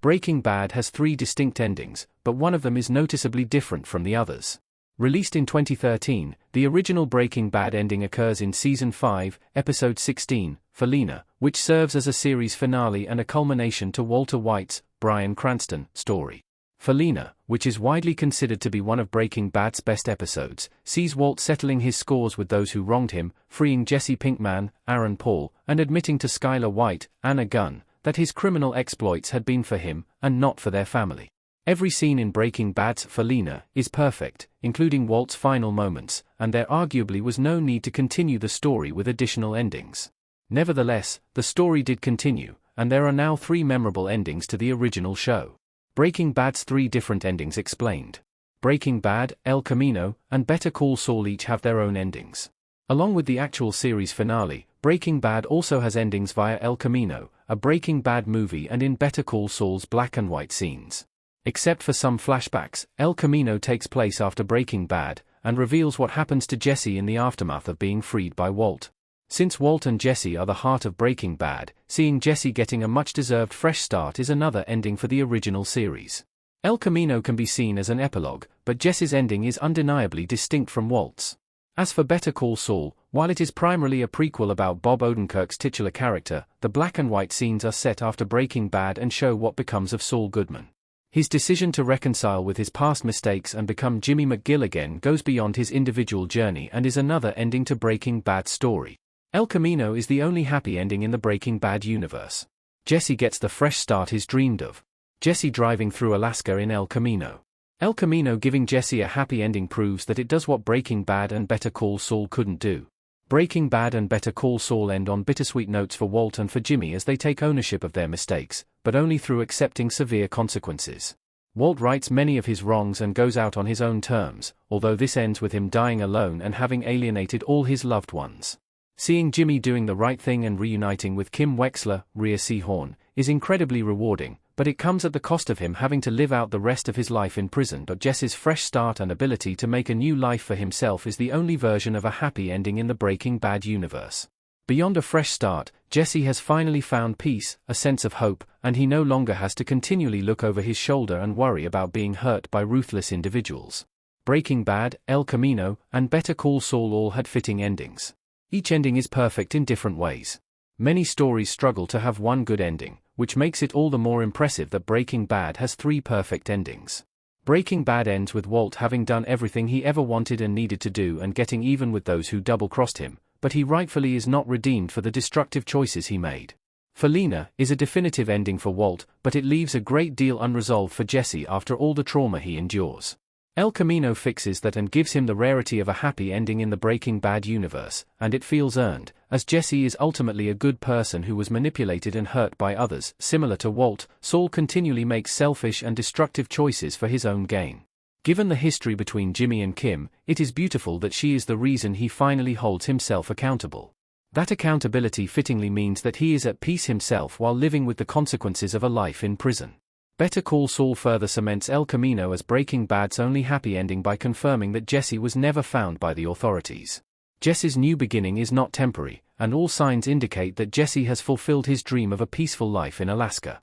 Breaking Bad has 3 distinct endings, but one of them is noticeably different from the others. Released in 2013, the original Breaking Bad ending occurs in Season 5, Episode 16, Felina, which serves as a series finale and a culmination to Walter White's, Bryan Cranston, story. Felina, which is widely considered to be one of Breaking Bad's best episodes, sees Walt settling his scores with those who wronged him, freeing Jesse Pinkman, Aaron Paul, and admitting to Skylar White, Anna Gunn, that his criminal exploits had been for him, and not for their family. Every scene in Breaking Bad's Felina is perfect, including Walt's final moments, and there arguably was no need to continue the story with additional endings. Nevertheless, the story did continue, and there are now 3 memorable endings to the original show. Breaking Bad's 3 different endings explained. Breaking Bad, El Camino, and Better Call Saul each have their own endings. Along with the actual series finale, Breaking Bad also has endings via El Camino, a Breaking Bad movie, and in Better Call Saul's black and white scenes. Except for some flashbacks, El Camino takes place after Breaking Bad, and reveals what happens to Jesse in the aftermath of being freed by Walt. Since Walt and Jesse are the heart of Breaking Bad, seeing Jesse getting a much-deserved fresh start is another ending for the original series. El Camino can be seen as an epilogue, but Jesse's ending is undeniably distinct from Walt's. As for Better Call Saul, while it is primarily a prequel about Bob Odenkirk's titular character, the black and white scenes are set after Breaking Bad and show what becomes of Saul Goodman. His decision to reconcile with his past mistakes and become Jimmy McGill again goes beyond his individual journey and is another ending to Breaking Bad's story. El Camino is the only happy ending in the Breaking Bad universe. Jesse gets the fresh start he's dreamed of. Jesse driving through Alaska in El Camino. El Camino giving Jesse a happy ending proves that it does what Breaking Bad and Better Call Saul couldn't do. Breaking Bad and Better Call Saul end on bittersweet notes for Walt and for Jimmy as they take ownership of their mistakes, but only through accepting severe consequences. Walt rights many of his wrongs and goes out on his own terms, although this ends with him dying alone and having alienated all his loved ones. Seeing Jimmy doing the right thing and reuniting with Kim Wexler, Rhea Seehorn, is incredibly rewarding, but it comes at the cost of him having to live out the rest of his life in prison. But Jesse's fresh start and ability to make a new life for himself is the only version of a happy ending in the Breaking Bad universe. Beyond a fresh start, Jesse has finally found peace, a sense of hope, and he no longer has to continually look over his shoulder and worry about being hurt by ruthless individuals. Breaking Bad, El Camino, and Better Call Saul all had fitting endings. Each ending is perfect in different ways. Many stories struggle to have one good ending, which makes it all the more impressive that Breaking Bad has 3 perfect endings. Breaking Bad ends with Walt having done everything he ever wanted and needed to do and getting even with those who double-crossed him, but he rightfully is not redeemed for the destructive choices he made. Felina is a definitive ending for Walt, but it leaves a great deal unresolved for Jesse after all the trauma he endures. El Camino fixes that and gives him the rarity of a happy ending in the Breaking Bad universe, and it feels earned, as Jesse is ultimately a good person who was manipulated and hurt by others. Similar to Walt, Saul continually makes selfish and destructive choices for his own gain. Given the history between Jimmy and Kim, it is beautiful that she is the reason he finally holds himself accountable. That accountability fittingly means that he is at peace himself while living with the consequences of a life in prison. Better Call Saul further cements El Camino as Breaking Bad's only happy ending by confirming that Jesse was never found by the authorities. Jesse's new beginning is not temporary, and all signs indicate that Jesse has fulfilled his dream of a peaceful life in Alaska.